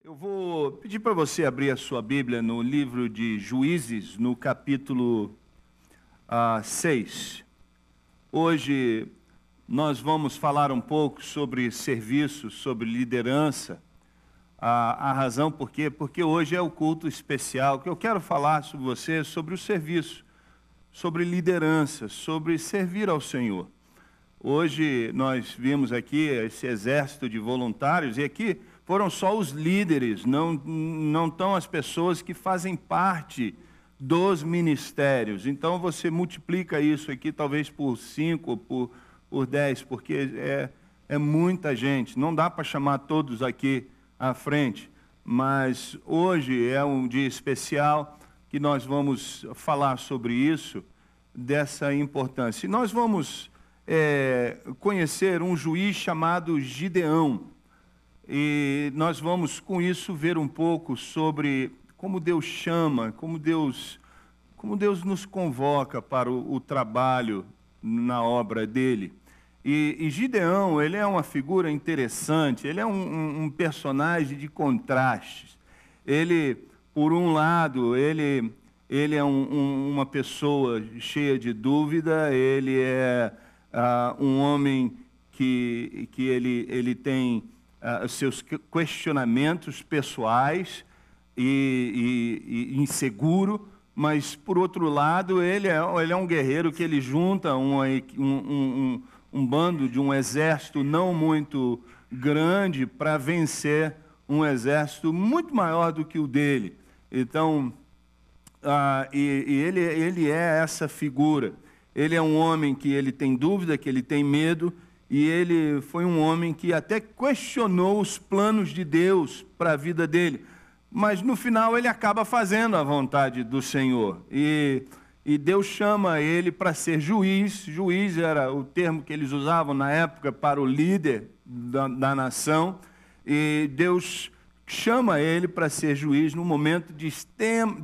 Eu vou pedir para você abrir a sua Bíblia no livro de Juízes, no capítulo 6. Hoje nós vamos falar um pouco sobre serviço, sobre liderança. A razão por quê? Porque hoje é o culto especial, que eu quero falar sobre você, sobre o serviço, sobre liderança, sobre servir ao Senhor. Hoje nós vimos aqui esse exército de voluntários, e aqui foram só os líderes, não estão as pessoas que fazem parte dos ministérios. Então você multiplica isso aqui talvez por 5, por 10, porque é muita gente. Não dá para chamar todos aqui à frente, mas hoje é um dia especial que nós vamos falar sobre isso, dessa importância. E nós vamos conhecer um juiz chamado Gideão. E nós vamos, com isso, ver um pouco sobre como Deus chama, como Deus nos convoca para o trabalho na obra dele. E Gideão, ele é uma figura interessante, ele é um personagem de contrastes. Ele, por um lado, ele é uma pessoa cheia de dúvida, ele é um homem que ele tem seus questionamentos pessoais e inseguro, mas, por outro lado, ele é um guerreiro que ele junta um bando de um exército não muito grande para vencer um exército muito maior do que o dele. Então, ele é essa figura. Ele é um homem que ele tem dúvida, que ele tem medo, e ele foi um homem que até questionou os planos de Deus para a vida dele. Mas, no final, ele acaba fazendo a vontade do Senhor. E Deus chama ele para ser juiz. Juiz era o termo que eles usavam na época para o líder da nação. E Deus chama ele para ser juiz num momento de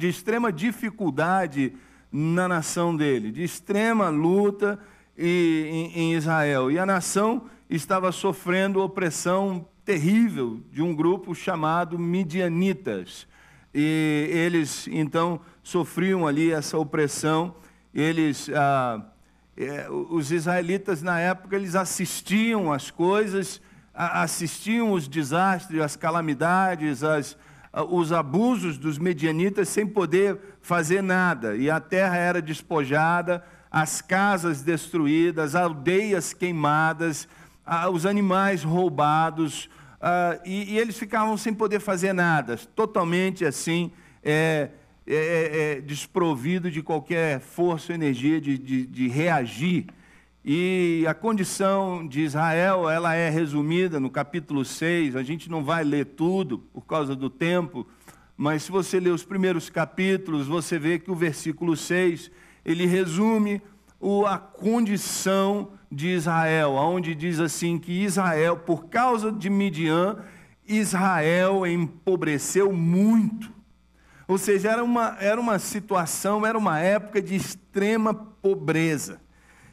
extrema dificuldade na nação dele, de extrema luta em Israel. E a nação estava sofrendo opressão terrível de um grupo chamado midianitas. E eles, então, sofriam ali essa opressão. Os israelitas, na época, eles assistiam às coisas, assistiam os desastres, as calamidades, os abusos dos midianitas sem poder fazer nada. E a terra era despojada, as casas destruídas, aldeias queimadas, os animais roubados, e eles ficavam sem poder fazer nada, totalmente assim, desprovido de qualquer força ou energia de reagir. E a condição de Israel, ela é resumida no capítulo 6, a gente não vai ler tudo por causa do tempo, mas se você ler os primeiros capítulos, você vê que o versículo 6, ele resume a condição de Israel, onde diz assim que Israel, por causa de Midian, Israel empobreceu muito. Ou seja, era uma situação, era uma época de extrema pobreza.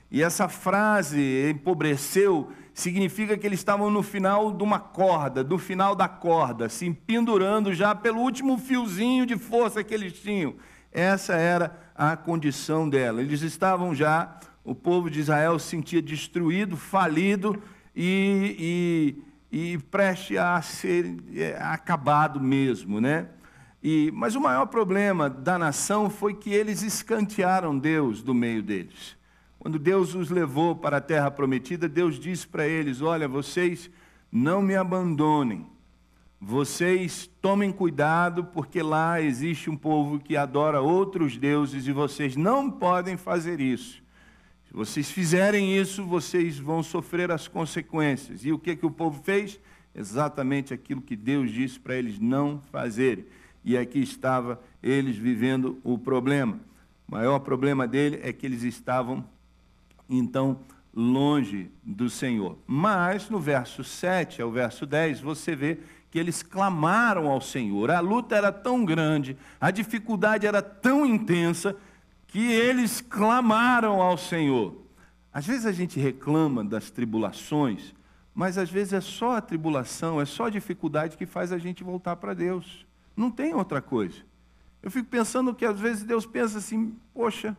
E essa frase, empobreceu, significa que eles estavam no final de uma corda, do final da corda, assim, pendurando já pelo último fiozinho de força que eles tinham. Essa era a condição dela. Eles estavam já, o povo de Israel se sentia destruído, falido e prestes a ser acabado mesmo, né? Mas o maior problema da nação foi que eles escantearam Deus do meio deles. Quando Deus os levou para a terra prometida, Deus disse para eles: olha, vocês não me abandonem, vocês tomem cuidado, porque lá existe um povo que adora outros deuses e vocês não podem fazer isso. Se vocês fizerem isso, vocês vão sofrer as consequências. E o que o povo fez? Exatamente aquilo que Deus disse para eles não fazerem. E aqui estava eles vivendo o problema. O maior problema dele é que eles estavam, então, longe do Senhor. Mas, no verso 7 ao verso 10, você vê que eles clamaram ao Senhor. A luta era tão grande, a dificuldade era tão intensa, que eles clamaram ao Senhor. Às vezes a gente reclama das tribulações, mas às vezes é só a tribulação, é só a dificuldade que faz a gente voltar para Deus. Não tem outra coisa. Eu fico pensando que às vezes Deus pensa assim, poxa,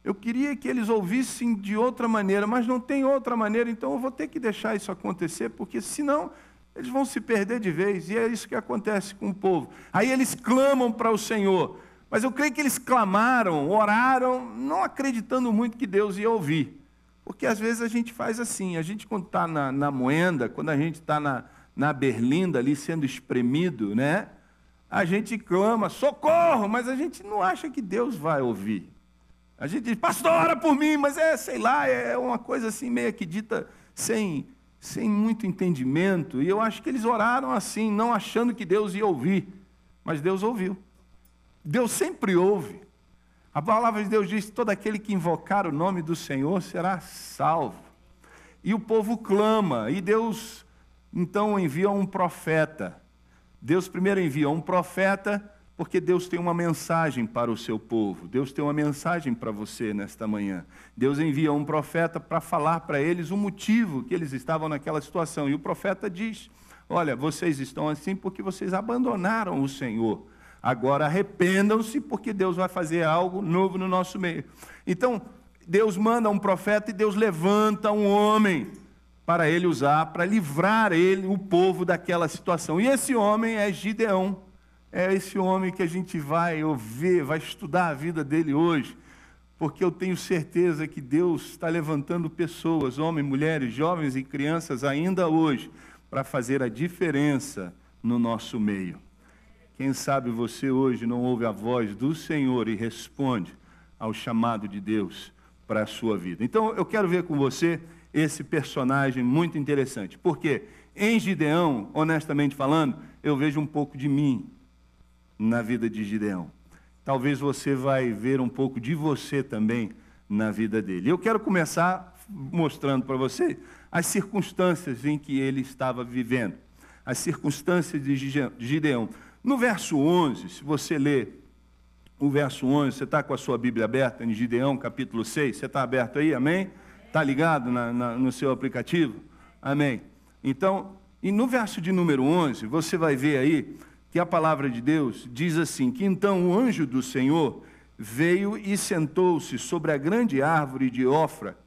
eu queria que eles ouvissem de outra maneira, mas não tem outra maneira, então eu vou ter que deixar isso acontecer, porque senão eles vão se perder de vez, e é isso que acontece com o povo. Aí eles clamam para o Senhor, mas eu creio que eles clamaram, oraram, não acreditando muito que Deus ia ouvir. Porque às vezes a gente faz assim, a gente quando está na moenda, quando a gente está na berlinda ali sendo espremido, né? A gente clama, socorro, mas a gente não acha que Deus vai ouvir. A gente diz, pastor, ora por mim, mas sei lá, é uma coisa assim meio que dita sem muito entendimento. E eu acho que eles oraram assim, não achando que Deus ia ouvir, mas Deus ouviu. Deus sempre ouve. A palavra de Deus diz, todo aquele que invocar o nome do Senhor será salvo. E o povo clama, e Deus então envia um profeta. Deus primeiro envia um profeta, porque Deus tem uma mensagem para o seu povo. Deus tem uma mensagem para você nesta manhã. Deus envia um profeta para falar para eles o motivo que eles estavam naquela situação. E o profeta diz, olha, vocês estão assim porque vocês abandonaram o Senhor. Agora arrependam-se, porque Deus vai fazer algo novo no nosso meio. Então, Deus manda um profeta e Deus levanta um homem para ele usar, para livrar ele, o povo, daquela situação. E esse homem é Gideão. É esse homem que a gente vai ouvir, vai estudar a vida dele hoje, porque eu tenho certeza que Deus está levantando pessoas, homens, mulheres, jovens e crianças ainda hoje, para fazer a diferença no nosso meio. Quem sabe você hoje não ouve a voz do Senhor e responde ao chamado de Deus para a sua vida. Então, eu quero ver com você esse personagem muito interessante, porque em Gideão, honestamente falando, eu vejo um pouco de mim na vida de Gideão. Talvez você vai ver um pouco de você também na vida dele. Eu quero começar mostrando para você as circunstâncias em que ele estava vivendo, as circunstâncias de Gideão. No verso 11, se você ler o verso 11, você está com a sua Bíblia aberta em Gideão, capítulo 6, você está aberto aí, amém? Está ligado no seu aplicativo? Amém. Então, e no verso de número 11, você vai ver aí que a palavra de Deus diz assim, que então o anjo do Senhor veio e sentou-se sobre a grande árvore de Ofra,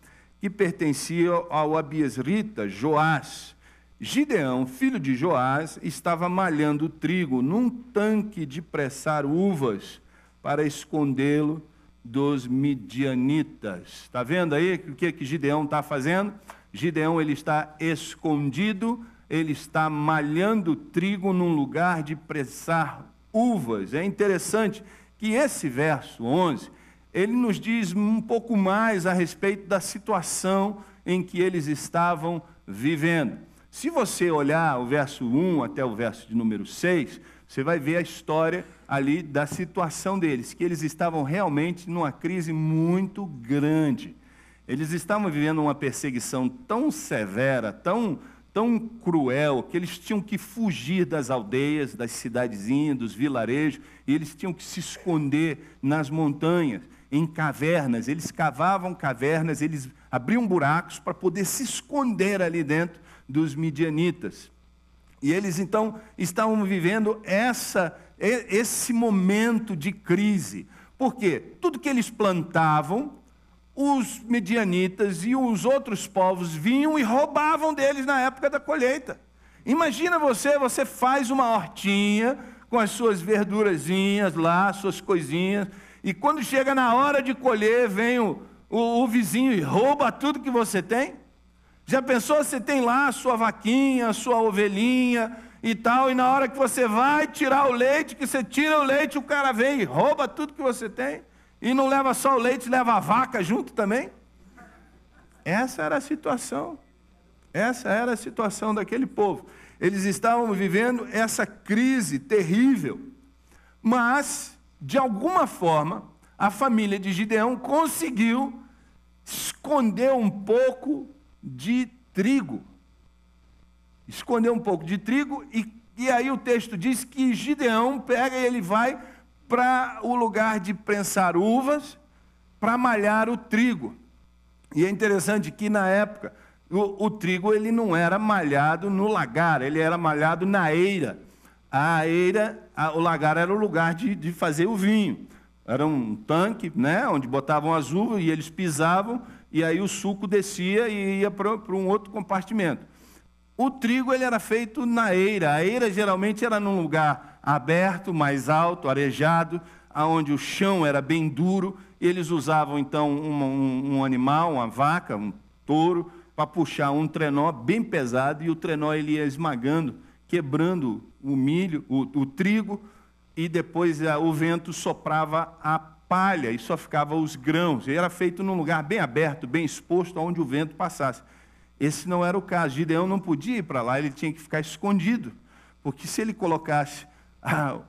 que pertencia ao abiesrita Joás. Gideão, filho de Joás, estava malhando trigo num tanque de pressar uvas para escondê-lo dos midianitas. Está vendo aí o que Gideão está fazendo? Gideão, ele está escondido, ele está malhando trigo num lugar de pressar uvas. É interessante que esse verso 11, ele nos diz um pouco mais a respeito da situação em que eles estavam vivendo. Se você olhar o verso 1 até o verso de número 6, você vai ver a história ali da situação deles, que eles estavam realmente numa crise muito grande. Eles estavam vivendo uma perseguição tão severa, tão cruel, que eles tinham que fugir das aldeias, das cidadezinhas, dos vilarejos, e eles tinham que se esconder nas montanhas, em cavernas. Eles cavavam cavernas, eles abriam buracos para poder se esconder ali dentro dos midianitas. E eles então estavam vivendo esse momento de crise. Por quê? Tudo que eles plantavam, os midianitas e os outros povos vinham e roubavam deles na época da colheita. Imagina você faz uma hortinha com as suas verdurazinhas lá, suas coisinhas, e quando chega na hora de colher, vem o vizinho e rouba tudo que você tem. Já pensou, você tem lá a sua vaquinha, a sua ovelhinha e tal, e na hora que você vai tirar o leite, que você tira o leite, o cara vem e rouba tudo que você tem, e não leva só o leite, leva a vaca junto também? Essa era a situação. Essa era a situação daquele povo. Eles estavam vivendo essa crise terrível. Mas, de alguma forma, a família de Gideão conseguiu esconder um pouco de trigo. Esconder um pouco de trigo, e aí o texto diz que Gideão pega e ele vai para o lugar de prensar uvas, para malhar o trigo. E é interessante que na época O trigo ele não era malhado no lagar, ele era malhado na eira. O lagar era o lugar de fazer o vinho. Era um tanque, né, onde botavam as uvas e eles pisavam, e aí o suco descia e ia para um outro compartimento. O trigo ele era feito na eira. A eira geralmente era num lugar aberto, mais alto, arejado, onde o chão era bem duro. E eles usavam então um animal, uma vaca, um touro, para puxar um trenó bem pesado, e o trenó ele ia esmagando, quebrando o milho, o trigo, e depois o vento soprava a palha e só ficava os grãos. E era feito num lugar bem aberto, bem exposto, onde o vento passasse. Esse não era o caso. Gideão não podia ir para lá, ele tinha que ficar escondido, porque se ele colocasse a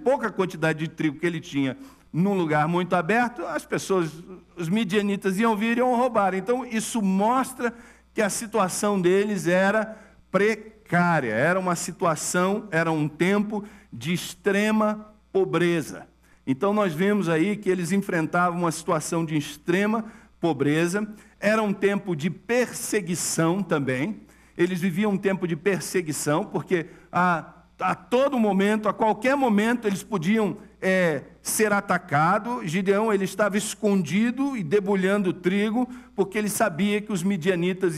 pouca quantidade de trigo que ele tinha num lugar muito aberto, as pessoas, os midianitas iam vir e iam roubar. Então, isso mostra que a situação deles era precária, era uma situação, era um tempo de extrema pobreza. Então, nós vemos aí que eles enfrentavam uma situação de extrema pobreza, era um tempo de perseguição também, eles viviam um tempo de perseguição, porque a todo momento, a qualquer momento, eles podiam ser atacados. Gideão ele estava escondido e debulhando o trigo, porque ele sabia que os midianitas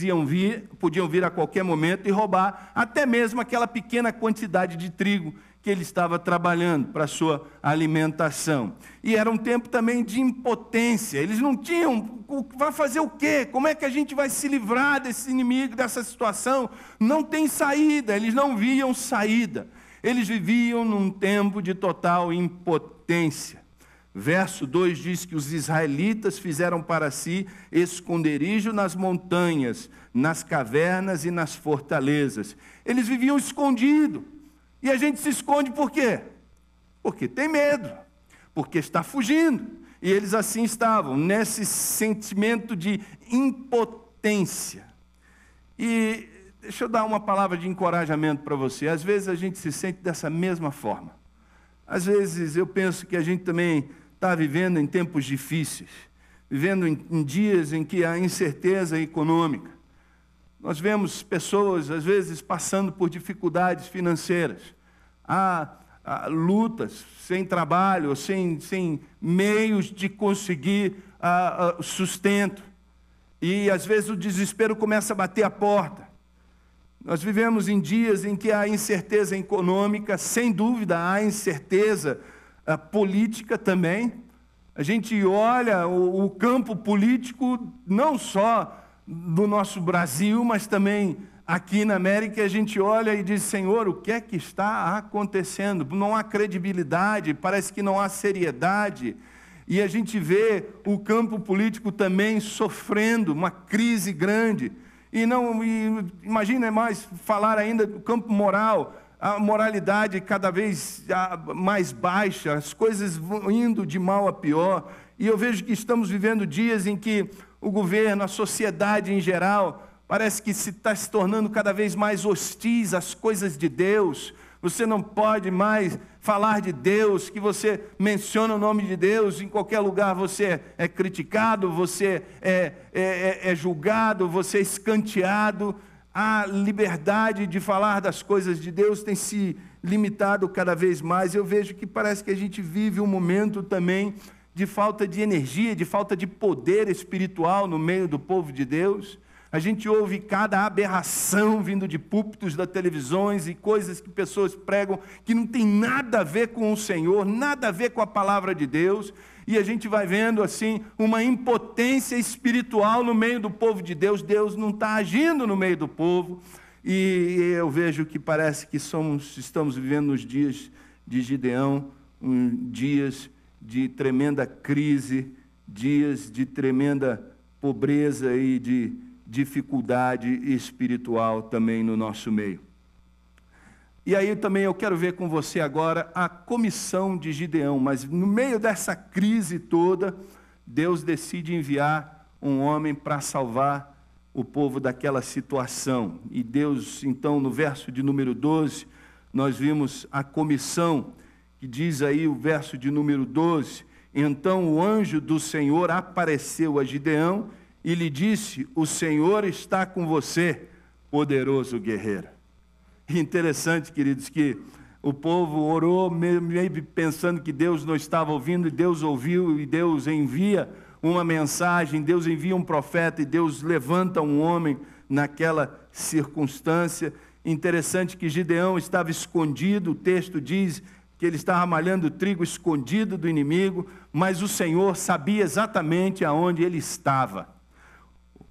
podiam vir a qualquer momento e roubar até mesmo aquela pequena quantidade de trigo que ele estava trabalhando para a sua alimentação. E era um tempo também de impotência. Eles não tinham, vai fazer o quê? Como é que a gente vai se livrar desse inimigo, dessa situação? Não tem saída, eles não viam saída. Eles viviam num tempo de total impotência. Verso 2 diz que os israelitas fizeram para si esconderijo nas montanhas, nas cavernas e nas fortalezas. Eles viviam escondidos. E a gente se esconde por quê? Porque tem medo, porque está fugindo. E eles assim estavam, nesse sentimento de impotência. E deixa eu dar uma palavra de encorajamento para você. Às vezes a gente se sente dessa mesma forma. Às vezes eu penso que a gente também está vivendo em tempos difíceis, vivendo em dias em que há incerteza econômica. Nós vemos pessoas, às vezes, passando por dificuldades financeiras. Há lutas, sem trabalho, sem meios de conseguir sustento. E, às vezes, o desespero começa a bater a porta. Nós vivemos em dias em que há incerteza econômica, sem dúvida há incerteza política também. A gente olha o campo político, não só do nosso Brasil, mas também aqui na América, a gente olha e diz, Senhor, o que é que está acontecendo? Não há credibilidade, parece que não há seriedade. E a gente vê o campo político também sofrendo uma crise grande. E imagina mais falar ainda do campo moral, a moralidade cada vez mais baixa, as coisas vão indo de mal a pior. E eu vejo que estamos vivendo dias em que o governo, a sociedade em geral, parece que está se tornando cada vez mais hostis às coisas de Deus. Você não pode mais falar de Deus, que você menciona o nome de Deus, em qualquer lugar você é criticado, você é julgado, você é escanteado. A liberdade de falar das coisas de Deus tem se limitado cada vez mais. Eu vejo que parece que a gente vive um momento também de falta de energia, de falta de poder espiritual no meio do povo de Deus. A gente ouve cada aberração vindo de púlpitos das televisões e coisas que pessoas pregam que não tem nada a ver com o Senhor, nada a ver com a palavra de Deus. E a gente vai vendo assim uma impotência espiritual no meio do povo de Deus. Deus não está agindo no meio do povo. E eu vejo que parece que estamos vivendo nos dias de Gideão, dias de tremenda crise, dias de tremenda pobreza e de dificuldade espiritual também no nosso meio. E aí também eu quero ver com você agora a comissão de Gideão, mas no meio dessa crise toda, Deus decide enviar um homem para salvar o povo daquela situação. E Deus, então, no verso de número 12, nós vimos a comissão, que diz aí o verso de número 12, então o anjo do Senhor apareceu a Gideão e lhe disse: o Senhor está com você, poderoso guerreiro. Interessante, queridos, que o povo orou meio pensando que Deus não estava ouvindo, e Deus ouviu, e Deus envia uma mensagem, Deus envia um profeta, e Deus levanta um homem naquela circunstância. Interessante que Gideão estava escondido, o texto diz que ele estava malhando trigo escondido do inimigo, mas o Senhor sabia exatamente aonde ele estava.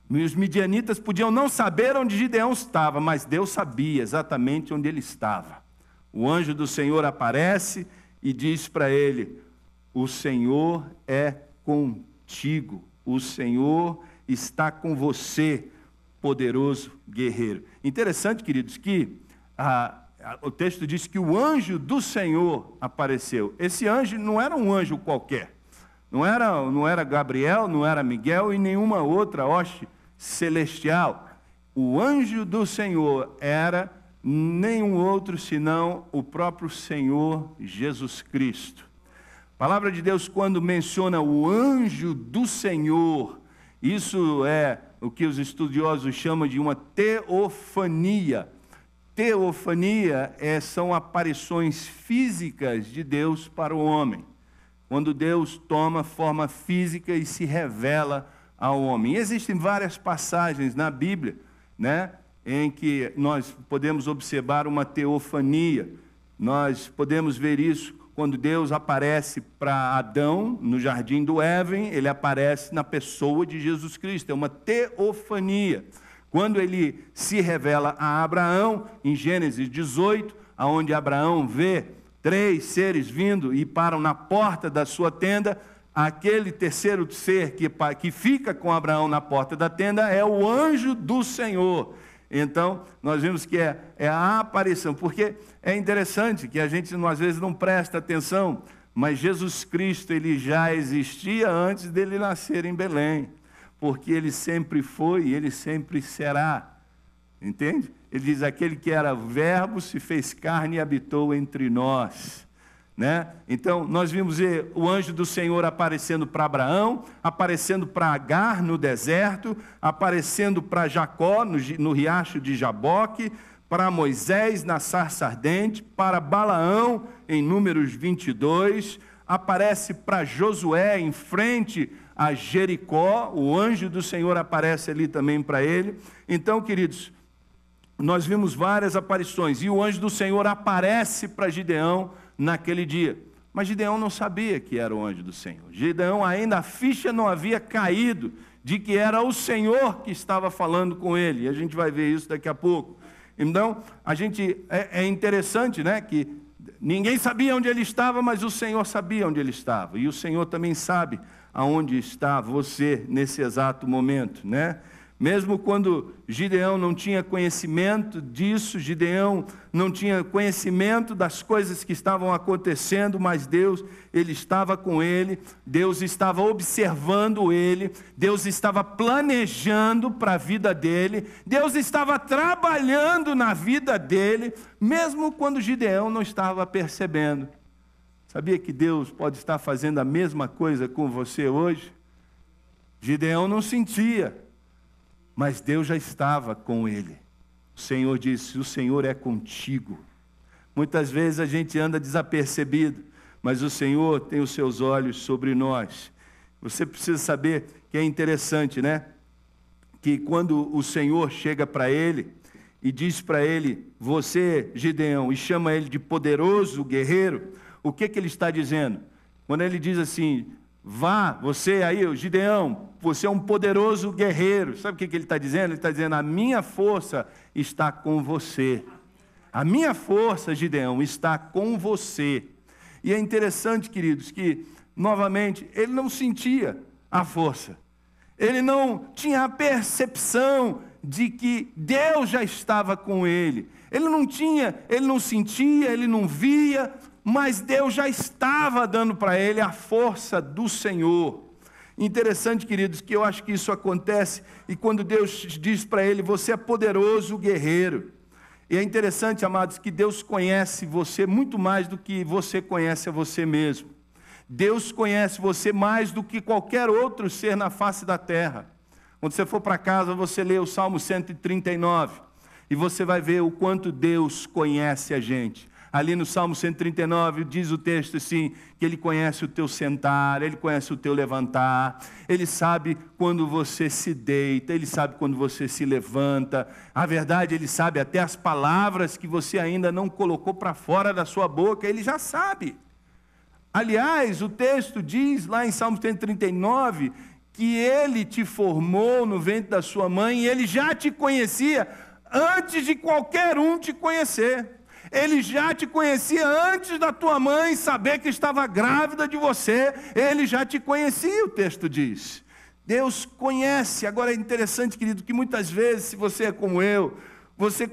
Os midianitas podiam não saber onde Gideão estava, mas Deus sabia exatamente onde ele estava. O anjo do Senhor aparece e diz para ele: o Senhor é contigo, o Senhor está com você, poderoso guerreiro. Interessante, queridos, que o texto diz que o anjo do Senhor apareceu. Esse anjo não era um anjo qualquer. Não era Gabriel, não era Miguel e nenhuma outra hoste celestial. O anjo do Senhor era nenhum outro senão o próprio Senhor Jesus Cristo. A palavra de Deus, quando menciona o anjo do Senhor, isso é o que os estudiosos chamam de uma teofania. Teofania são aparições físicas de Deus para o homem, quando Deus toma forma física e se revela ao homem. E existem várias passagens na Bíblia, né, em que nós podemos observar uma teofania. Nós podemos ver isso quando Deus aparece para Adão no jardim do Éden, ele aparece na pessoa de Jesus Cristo, é uma teofania. Quando ele se revela a Abraão, em Gênesis 18, onde Abraão vê 3 seres vindo e param na porta da sua tenda, aquele terceiro ser que fica com Abraão na porta da tenda é o anjo do Senhor. Então, nós vimos que é a aparição, porque é interessante que a gente às vezes não presta atenção, mas Jesus Cristo ele já existia antes dele nascer em Belém, porque ele sempre foi e ele sempre será, entende? Ele diz: aquele que era verbo se fez carne e habitou entre nós, né? Então, nós vimos o anjo do Senhor aparecendo para Abraão, aparecendo para Agar no deserto, aparecendo para Jacó no riacho de Jaboque, para Moisés na sarça ardente, para Balaão em Números 22, aparece para Josué em frente a Jericó, o anjo do Senhor aparece ali também para ele. Então, queridos, nós vimos várias aparições, e o anjo do Senhor aparece para Gideão naquele dia. Mas Gideão não sabia que era o anjo do Senhor. Gideão ainda, a ficha não havia caído de que era o Senhor que estava falando com ele. E a gente vai ver isso daqui a pouco. Então, é interessante, né, que ninguém sabia onde ele estava, mas o Senhor sabia onde ele estava. E o Senhor também sabe aonde está você nesse exato momento, né? Mesmo quando Gideão não tinha conhecimento disso, Gideão não tinha conhecimento das coisas que estavam acontecendo, mas Deus, ele estava com ele, Deus estava observando ele, Deus estava planejando para a vida dele, Deus estava trabalhando na vida dele, mesmo quando Gideão não estava percebendo. Sabia que Deus pode estar fazendo a mesma coisa com você hoje? Gideão não sentia, mas Deus já estava com ele. O Senhor disse: o Senhor é contigo. Muitas vezes a gente anda desapercebido, mas o Senhor tem os seus olhos sobre nós. Você precisa saber que é interessante, né? Que quando o Senhor chega para ele e diz para ele: você, Gideão, e chama ele de poderoso guerreiro, o que ele está dizendo? Quando ele diz assim: vá, você aí, Gideão, você é um poderoso guerreiro. Sabe o que ele está dizendo? Ele está dizendo: a minha força está com você. A minha força, Gideão, está com você. E é interessante, queridos, que, novamente, ele não sentia a força. Ele não tinha a percepção de que Deus já estava com ele. Ele não sentia, ele não via, mas Deus já estava dando para ele a força do Senhor. Interessante, queridos, que eu acho que isso acontece, e quando Deus diz para ele: você é poderoso guerreiro. E é interessante, amados, que Deus conhece você muito mais do que você conhece a você mesmo. Deus conhece você mais do que qualquer outro ser na face da terra. Quando você for para casa, você lê o Salmo 139, e você vai ver o quanto Deus conhece a gente. Ali no Salmo 139 diz o texto assim, que Ele conhece o teu sentar, Ele conhece o teu levantar, Ele sabe quando você se deita, Ele sabe quando você se levanta. A verdade, Ele sabe até as palavras que você ainda não colocou para fora da sua boca, Ele já sabe. Aliás, o texto diz lá em Salmo 139, que Ele te formou no ventre da sua mãe, e Ele já te conhecia antes de qualquer um te conhecer. Ele já te conhecia antes da tua mãe saber que estava grávida de você. Ele já te conhecia, o texto diz. Deus conhece. Agora é interessante, querido, que muitas vezes, se você é como eu,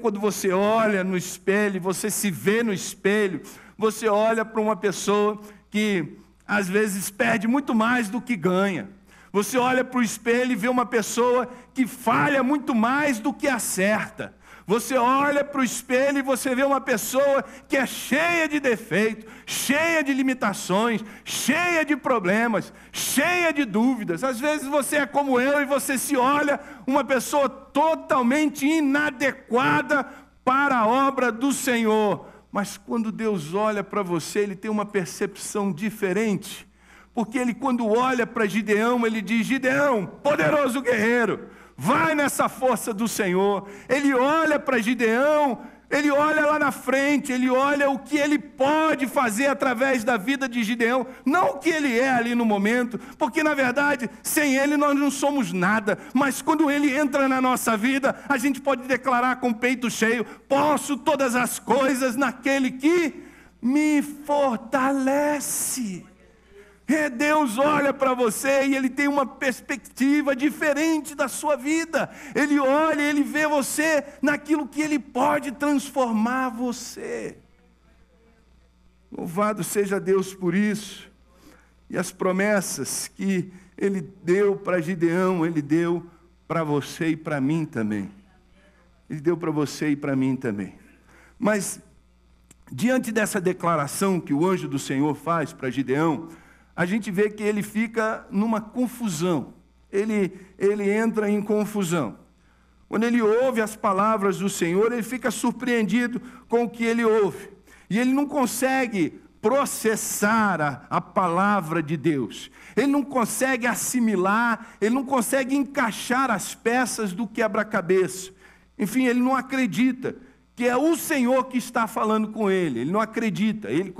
quando você olha no espelho, você se vê no espelho, você olha para uma pessoa que às vezes perde muito mais do que ganha. Você olha para o espelho e vê uma pessoa que falha muito mais do que acerta. Você olha para o espelho e você vê uma pessoa que é cheia de defeitos, cheia de limitações, cheia de problemas, cheia de dúvidas. Às vezes você é como eu e você se olha uma pessoa totalmente inadequada para a obra do Senhor. Mas quando Deus olha para você, Ele tem uma percepção diferente. Porque Ele, quando olha para Gideão, Ele diz: Gideão, poderoso guerreiro, vai nessa força do Senhor. Ele olha para Gideão, ele olha lá na frente, ele olha o que ele pode fazer através da vida de Gideão, não o que ele é ali no momento, porque na verdade, sem ele nós não somos nada, mas quando ele entra na nossa vida, a gente pode declarar com o peito cheio: posso todas as coisas naquele que me fortalece. Deus olha para você e Ele tem uma perspectiva diferente da sua vida. Ele olha, Ele vê você naquilo que Ele pode transformar você. Louvado seja Deus por isso. E as promessas que Ele deu para Gideão, Ele deu para você e para mim também. Ele deu para você e para mim também. Mas, diante dessa declaração que o anjo do Senhor faz para Gideão, a gente vê que ele fica numa confusão, ele entra em confusão. Quando ele ouve as palavras do Senhor, ele fica surpreendido com o que ele ouve. E ele não consegue processar a palavra de Deus. Ele não consegue assimilar, ele não consegue encaixar as peças do quebra-cabeça. Enfim, ele não acredita que é o Senhor que está falando com ele não acredita, ele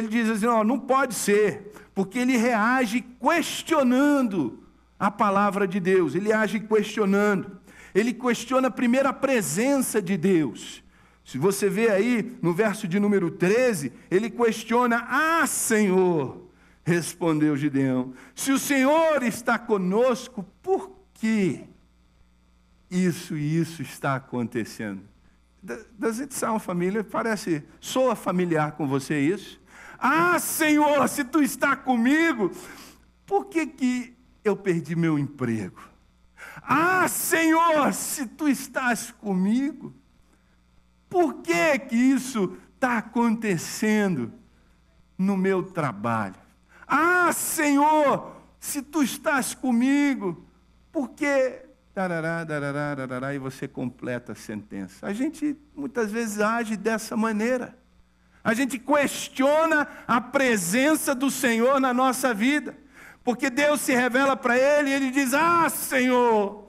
diz assim: não pode ser, porque ele reage questionando a palavra de Deus, ele age questionando, ele questiona primeiro a presença de Deus. Se você vê aí no verso de número 13, ele questiona: Senhor, respondeu Gideão, se o Senhor está conosco, por que isso e isso está acontecendo? Does it sound familiar? Soa familiar com você isso? Senhor, se tu está comigo, por que eu perdi meu emprego? Senhor, se tu estás comigo, por que isso está acontecendo no meu trabalho? Senhor, se tu estás comigo, por que... e você completa a sentença. A gente muitas vezes age dessa maneira. A gente questiona a presença do Senhor na nossa vida. Porque Deus se revela para ele e ele diz: Senhor,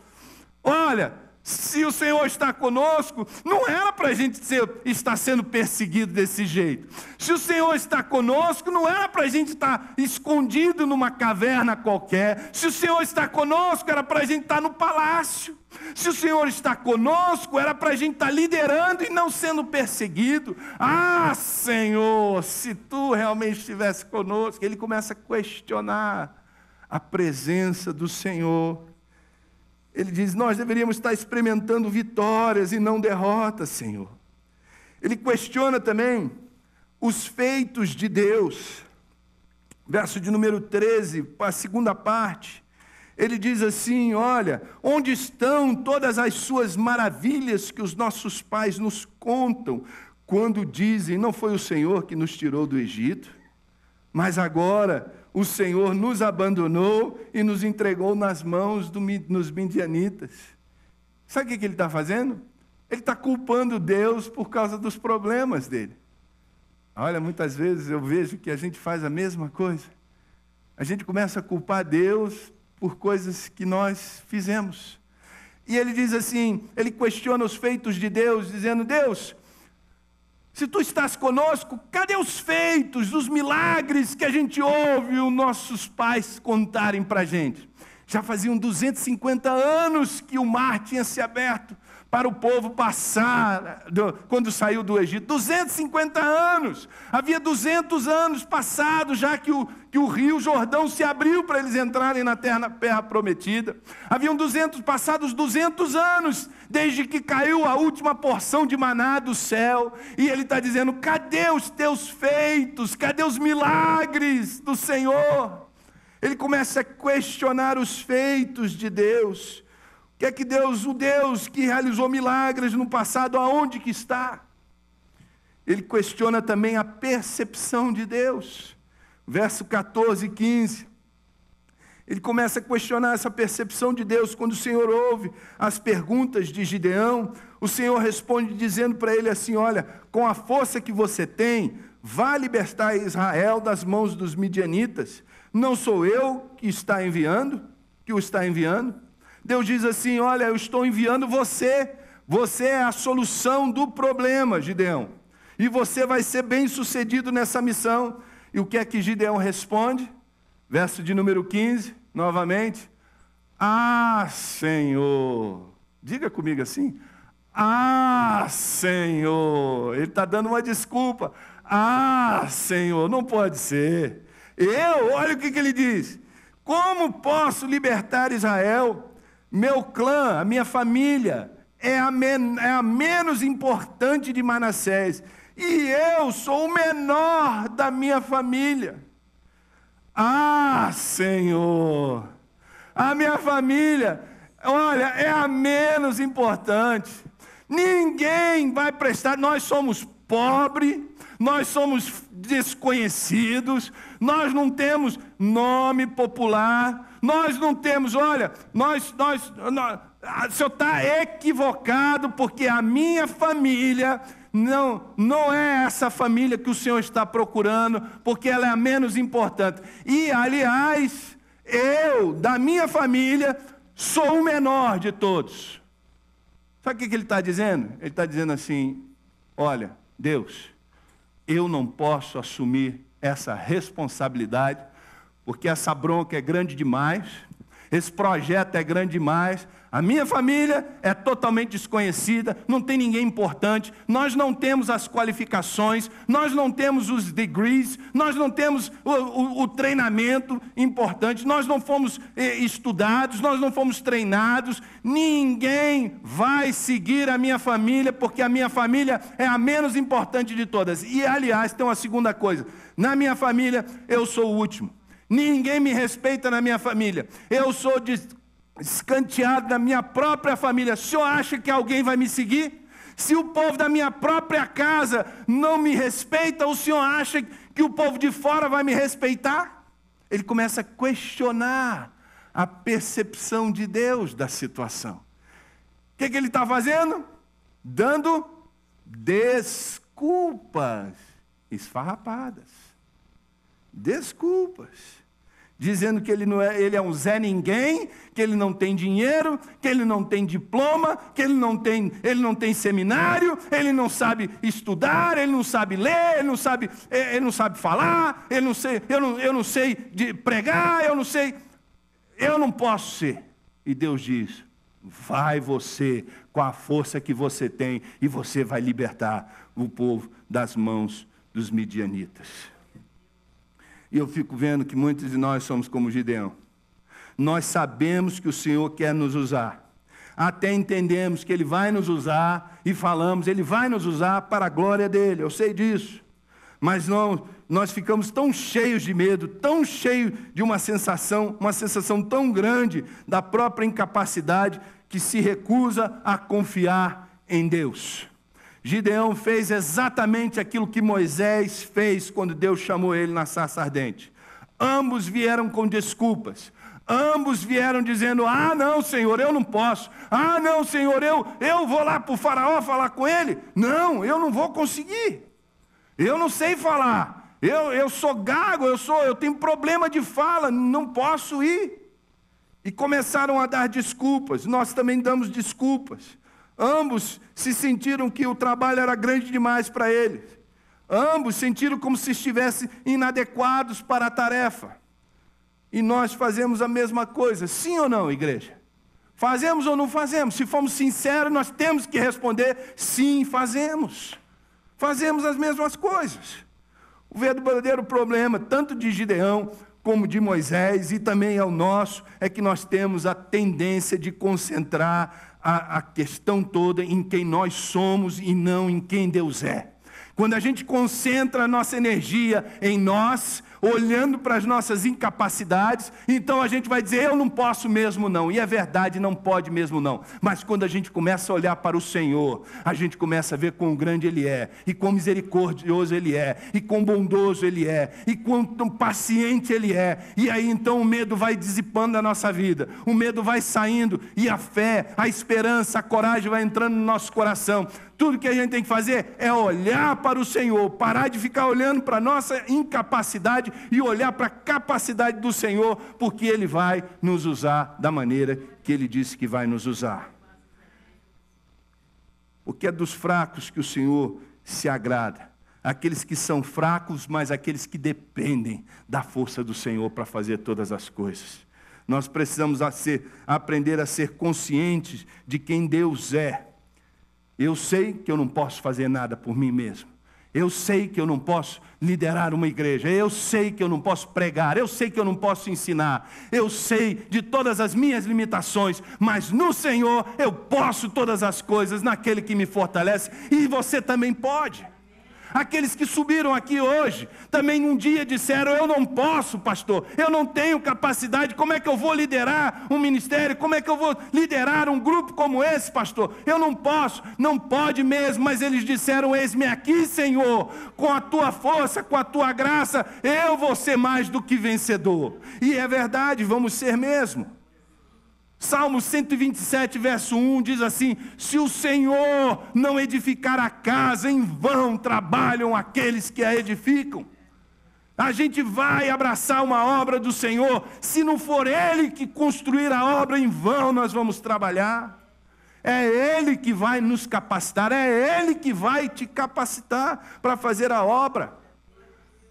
olha, se o Senhor está conosco, não era para a gente estar sendo perseguido desse jeito. Se o Senhor está conosco, não era para a gente estar escondido numa caverna qualquer. Se o Senhor está conosco, era para a gente estar no palácio. Se o Senhor está conosco, era para a gente estar liderando e não sendo perseguido. Senhor, se tu realmente estivesse conosco. Ele começa a questionar a presença do Senhor. Ele diz: nós deveríamos estar experimentando vitórias e não derrotas, Senhor. Ele questiona também os feitos de Deus. Verso de número 13, a segunda parte. Ele diz assim: olha, onde estão todas as suas maravilhas que os nossos pais nos contam, quando dizem: não foi o Senhor que nos tirou do Egito? Mas agora o Senhor nos abandonou e nos entregou nas mãos dos midianitas. Sabe o que ele está fazendo? Ele está culpando Deus por causa dos problemas dele. Olha, muitas vezes eu vejo que a gente faz a mesma coisa. A gente começa a culpar Deus por coisas que nós fizemos. E ele diz assim, ele questiona os feitos de Deus, dizendo, Deus, se tu estás conosco, cadê os feitos, os milagres que a gente ouve os nossos pais contarem para a gente? Já faziam 250 anos que o mar tinha se aberto para o povo passar, quando saiu do Egito. 250 anos! Havia 200 anos passados já que o rio Jordão se abriu para eles entrarem na terra prometida. Haviam passados 200 anos desde que caiu a última porção de maná do céu. E ele está dizendo, cadê os teus feitos? Cadê os milagres do Senhor? Ele começa a questionar os feitos de Deus. O que é que Deus, o Deus que realizou milagres no passado, aonde que está? Ele questiona também a percepção de Deus. Verso 14 e 15. Ele começa a questionar essa percepção de Deus. Quando o Senhor ouve as perguntas de Gideão, o Senhor responde dizendo para ele assim, olha, com a força que você tem, vá libertar Israel das mãos dos midianitas. Não sou eu que o está enviando? Deus diz assim, olha, eu estou enviando você. Você é a solução do problema, Gideão. E você vai ser bem-sucedido nessa missão. E o que é que Gideão responde? Verso de número 15, novamente. Ah, Senhor. Diga comigo assim. Ah, Senhor. Ele está dando uma desculpa. Ah, Senhor, não pode ser. Olha o que ele diz. Como posso libertar Israel? Meu clã, a minha família, é a menos importante de Manassés. E eu sou o menor da minha família. Ah, Senhor, a minha família, olha, é a menos importante. Ninguém vai prestar, nós somos pobres, nós somos desconhecidos, nós não temos nome popular, nós não temos, olha, o senhor está equivocado, porque a minha família não é essa família que o senhor está procurando, porque ela é a menos importante. E, aliás, eu, da minha família, sou o menor de todos. Sabe o que ele está dizendo? Ele está dizendo assim, olha, Deus, eu não posso assumir essa responsabilidade, porque essa bronca é grande demais, esse projeto é grande demais, a minha família é totalmente desconhecida, não tem ninguém importante, nós não temos as qualificações, nós não temos os degrees, nós não temos o treinamento importante, nós não fomos estudados, nós não fomos treinados, ninguém vai seguir a minha família, porque a minha família é a menos importante de todas. E, aliás, tem uma segunda coisa, na minha família eu sou o último. Ninguém me respeita na minha família. Eu sou escanteado na minha própria família. O senhor acha que alguém vai me seguir? Se o povo da minha própria casa não me respeita, o senhor acha que o povo de fora vai me respeitar? Ele começa a questionar a percepção de Deus da situação. O que ele está fazendo? Dando desculpas esfarrapadas. Desculpas, dizendo que ele é um Zé Ninguém, que ele não tem dinheiro, que ele não tem diploma, que ele não tem seminário, ele não sabe estudar, ele não sabe ler, ele não sabe falar, eu não sei de pregar, eu não posso ser. E Deus diz, vai você com a força que você tem e você vai libertar o povo das mãos dos midianitas. E eu fico vendo que muitos de nós somos como Gideão. Nós sabemos que o Senhor quer nos usar. Até entendemos que Ele vai nos usar e falamos, Ele vai nos usar para a glória dEle. Eu sei disso. Mas nós ficamos tão cheios de medo, tão cheios de uma sensação tão grande da própria incapacidade que se recusa a confiar em Deus. Gideão fez exatamente aquilo que Moisés fez quando Deus chamou ele na sarça ardente. Ambos vieram com desculpas. Ambos vieram dizendo: ah, não, Senhor, eu não posso. Ah, não, Senhor, eu vou lá para o faraó falar com ele. Não, eu não vou conseguir. Eu não sei falar. Eu sou gago, eu tenho problema de fala, não posso ir. E começaram a dar desculpas. Nós também damos desculpas. Ambos se sentiram que o trabalho era grande demais para eles. Ambos sentiram como se estivessem inadequados para a tarefa. E nós fazemos a mesma coisa, sim ou não, igreja? Fazemos ou não fazemos? Se formos sinceros, nós temos que responder: sim, fazemos. Fazemos as mesmas coisas. O verdadeiro problema, tanto de Gideão como de Moisés, e também é o nosso, é que nós temos a tendência de concentrar a questão toda em quem nós somos e não em quem Deus é. Quando a gente concentra a nossa energia em nós, olhando para as nossas incapacidades, então a gente vai dizer: eu não posso mesmo não. E é verdade, não pode mesmo não. Mas quando a gente começa a olhar para o Senhor, a gente começa a ver quão grande Ele é, e quão misericordioso Ele é, e quão bondoso Ele é, e quão paciente Ele é. E aí então o medo vai dissipando da nossa vida, o medo vai saindo, e a fé, a esperança, a coragem vai entrando no nosso coração. Tudo que a gente tem que fazer é olhar para o Senhor, parar de ficar olhando para a nossa incapacidade e olhar para a capacidade do Senhor, porque Ele vai nos usar da maneira que Ele disse que vai nos usar. Porque é dos fracos que o Senhor se agrada. Aqueles que são fracos, mas aqueles que dependem da força do Senhor para fazer todas as coisas. Nós precisamos aprender a ser conscientes de quem Deus é. Eu sei que eu não posso fazer nada por mim mesmo. Eu sei que eu não posso liderar uma igreja. Eu sei que eu não posso pregar. Eu sei que eu não posso ensinar. Eu sei de todas as minhas limitações. Mas no Senhor eu posso todas as coisas naquele que me fortalece. E você também pode. Aqueles que subiram aqui hoje, também um dia disseram: eu não posso, pastor, eu não tenho capacidade, como é que eu vou liderar um ministério, como é que eu vou liderar um grupo como esse, pastor? Eu não posso, não pode mesmo, mas eles disseram: eis-me aqui, Senhor, com a tua força, com a tua graça, eu vou ser mais do que vencedor. E é verdade, vamos ser mesmo. Salmo 127, verso 1 diz assim: se o Senhor não edificar a casa, em vão trabalham aqueles que a edificam. A gente vai abraçar uma obra do Senhor, se não for Ele que construir a obra, em vão nós vamos trabalhar. É Ele que vai nos capacitar, é Ele que vai te capacitar para fazer a obra.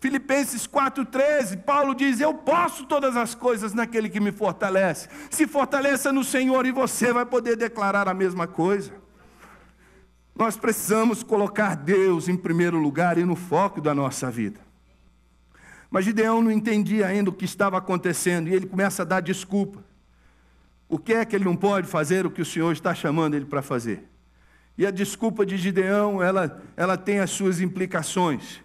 Filipenses 4,13, Paulo diz: eu posso todas as coisas naquele que me fortalece. Se fortaleça no Senhor, e você vai poder declarar a mesma coisa. Nós precisamos colocar Deus em primeiro lugar e no foco da nossa vida. Mas Gideão não entendia ainda o que estava acontecendo, e ele começa a dar desculpa. O que é que ele não pode fazer o que o Senhor está chamando ele para fazer? E a desculpa de Gideão, ela tem as suas implicações.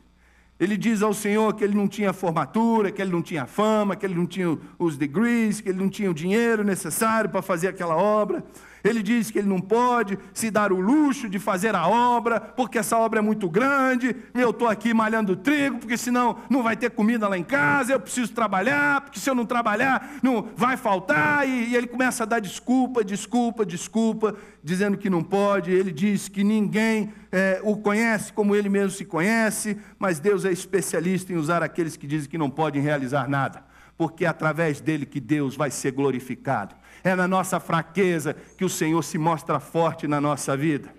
Ele diz ao Senhor que ele não tinha formatura, que ele não tinha fama, que ele não tinha os degrees, que ele não tinha o dinheiro necessário para fazer aquela obra. Ele diz que ele não pode se dar o luxo de fazer a obra, porque essa obra é muito grande, eu estou aqui malhando trigo, porque senão não vai ter comida lá em casa, eu preciso trabalhar, porque se eu não trabalhar, não vai faltar, e ele começa a dar desculpa, dizendo que não pode. Ele diz que ninguém o conhece como ele mesmo se conhece, mas Deus é especialista em usar aqueles que dizem que não podem realizar nada, porque é através dele que Deus vai ser glorificado. É na nossa fraqueza que o Senhor se mostra forte na nossa vida.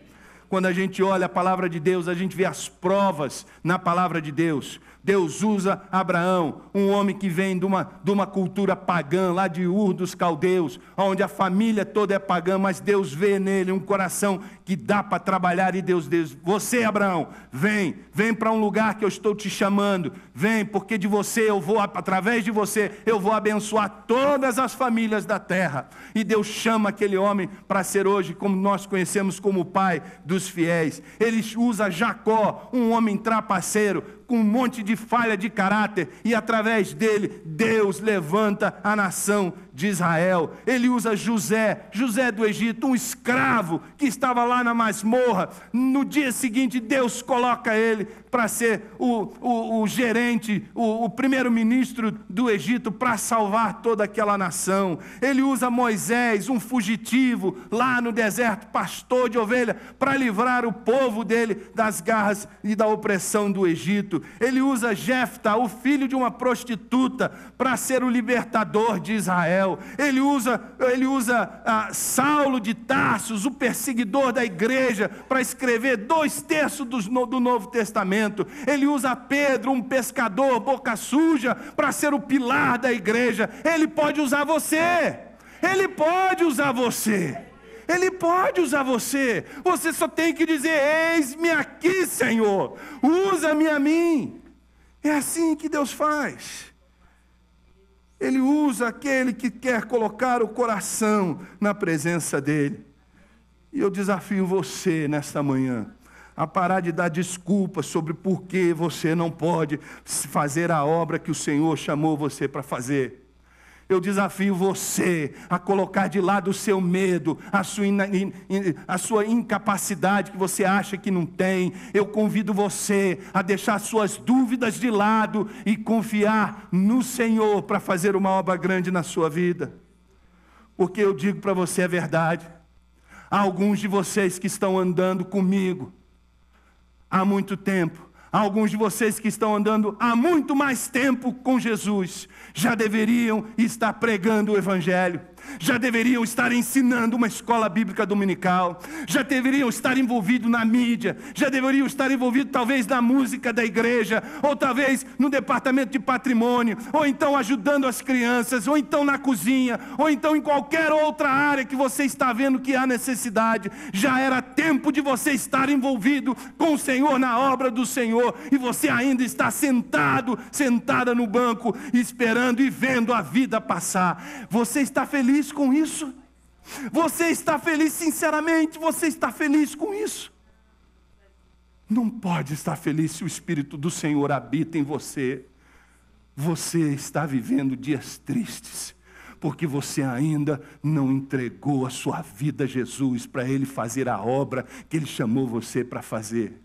Quando a gente olha a palavra de Deus, a gente vê as provas na palavra de Deus. Deus usa Abraão, um homem que vem de uma cultura pagã, lá de Ur dos Caldeus, onde a família toda é pagã, mas Deus vê nele um coração que dá para trabalhar, e Deus diz: você, Abraão, vem para um lugar que eu estou te chamando, vem, porque de você através de você, eu vou abençoar todas as famílias da terra. E Deus chama aquele homem para ser hoje, como nós conhecemos como o pai dos fiéis. Ele usa Jacó, um homem trapaceiro, com um monte de falha de caráter, e através dele, Deus levanta a nação de Israel. Ele usa José do Egito, um escravo que estava lá na masmorra. No dia seguinte, Deus coloca ele para ser o gerente, o primeiro-ministro do Egito, para salvar toda aquela nação. Ele usa Moisés, um fugitivo, lá no deserto, pastor de ovelha, para livrar o povo dele das garras e da opressão do Egito. Ele usa Jefta, o filho de uma prostituta, para ser o libertador de Israel. Ele usa Saulo de Tarsos, o perseguidor da igreja, para escrever 2/3 do Novo Testamento. Ele usa Pedro, um pescador, boca suja, para ser o pilar da igreja. Ele pode usar você. Ele pode usar você. Ele pode usar você. Você só tem que dizer: eis-me aqui, Senhor. Usa-me a mim. É assim que Deus faz. Ele usa aquele que quer colocar o coração na presença dele. E eu desafio você nesta manhã a parar de dar desculpas sobre por que você não pode fazer a obra que o Senhor chamou você para fazer. Eu desafio você a colocar de lado o seu medo, a sua incapacidade que você acha que não tem. Eu convido você a deixar suas dúvidas de lado e confiar no Senhor para fazer uma obra grande na sua vida. Porque eu digo para você a verdade. Há alguns de vocês que estão andando comigo há muito tempo. Há alguns de vocês que estão andando há muito mais tempo com Jesus, já deveriam estar pregando o Evangelho, já deveriam estar ensinando uma escola bíblica dominical, já deveriam estar envolvidos na mídia, já deveriam estar envolvidos talvez na música da igreja, ou talvez no departamento de patrimônio, ou então ajudando as crianças, ou então na cozinha, ou então em qualquer outra área que você está vendo que há necessidade. Já era tempo de você estar envolvido com o Senhor, na obra do Senhor, e você ainda está sentada no banco, esperando e vendo a vida passar. Você está feliz com isso? Você está feliz, sinceramente, você está feliz com isso? Não pode estar feliz se o Espírito do Senhor habita em você. Você está vivendo dias tristes, porque você ainda não entregou a sua vida a Jesus, para Ele fazer a obra que Ele chamou você para fazer.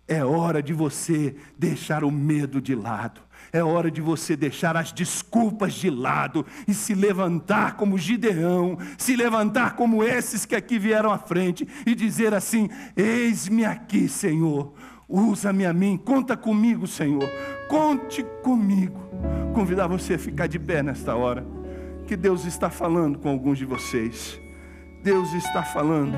É hora de você deixar o medo de lado. É hora de você deixar as desculpas de lado e se levantar como Gideão, se levantar como esses que aqui vieram à frente e dizer assim: eis-me aqui, Senhor, usa-me a mim, conta comigo, Senhor, conte comigo. Convidar você a ficar de pé nesta hora, que Deus está falando com alguns de vocês. Deus está falando.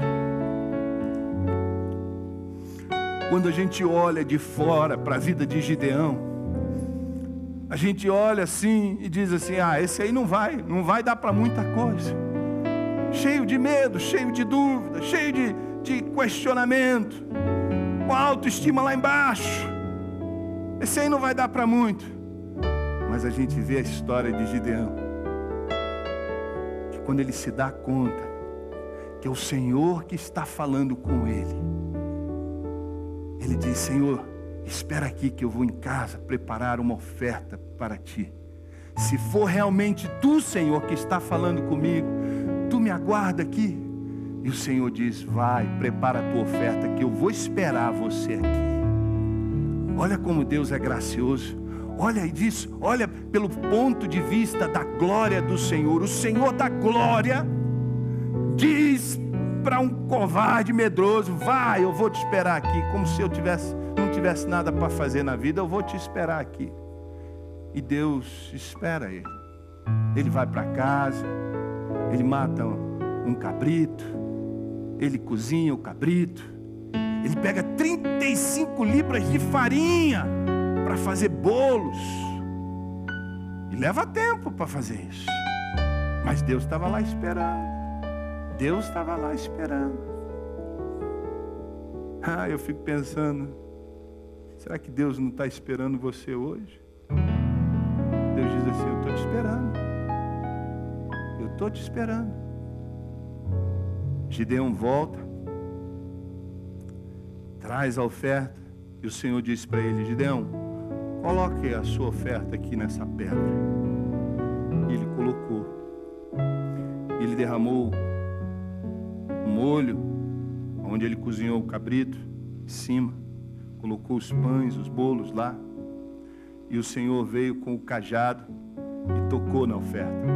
Quando a gente olha de fora para a vida de Gideão, a gente olha assim e diz assim: esse aí não vai dar para muita coisa. Cheio de medo, cheio de dúvida, cheio de questionamento, com a autoestima lá embaixo. Esse aí não vai dar para muito. Mas a gente vê a história de Gideão, que quando ele se dá conta que é o Senhor que está falando com ele, ele diz: Senhor, espera aqui que eu vou em casa preparar uma oferta para ti. Se for realmente tu, Senhor, que está falando comigo, tu me aguarda aqui. E o Senhor diz: vai, prepara a tua oferta que eu vou esperar você aqui. Olha como Deus é gracioso. Olha disso, olha pelo ponto de vista da glória do Senhor. O Senhor da glória diz para um covarde medroso: vai, eu vou te esperar aqui. Como se eu não tivesse nada para fazer na vida, eu vou te esperar aqui. E Deus espera ele. Ele vai para casa, ele mata um cabrito, ele cozinha o cabrito, ele pega 35 libras de farinha para fazer bolos, e leva tempo para fazer isso, mas Deus estava lá esperando. Deus estava lá esperando. Eu fico pensando, será que Deus não está esperando você hoje? Deus diz assim: eu estou te esperando. Eu estou te esperando. Gideão volta, traz a oferta, e o Senhor diz para ele: Gideão, coloque a sua oferta aqui nessa pedra. E ele colocou. Ele derramou o molho, onde ele cozinhou o cabrito, em cima. Colocou os pães, os bolos lá. E o Senhor veio com o cajado e tocou na oferta.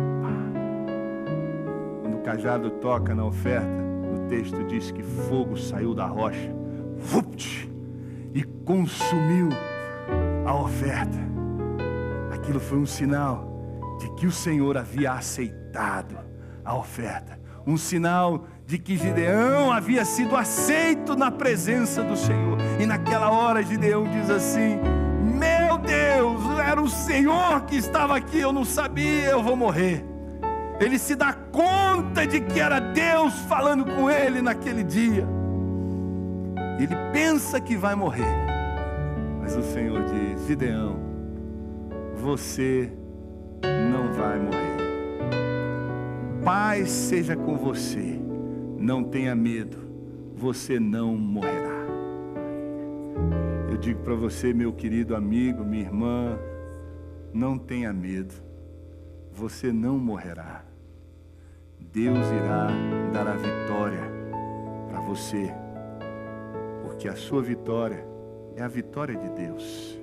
Quando o cajado toca na oferta, o texto diz que fogo saiu da rocha e consumiu a oferta. Aquilo foi um sinal de que o Senhor havia aceitado a oferta. Um sinal de que Gideão havia sido aceito na presença do Senhor. E naquela hora Gideão diz assim: meu Deus, era o Senhor que estava aqui, eu não sabia, eu vou morrer. Ele se dá conta de que era Deus falando com ele naquele dia. Ele pensa que vai morrer, mas o Senhor diz: Gideão, você não vai morrer. Paz seja com você, não tenha medo, você não morrerá. Eu digo para você, meu querido amigo, minha irmã, não tenha medo, você não morrerá. Deus irá dar a vitória para você, porque a sua vitória é a vitória de Deus.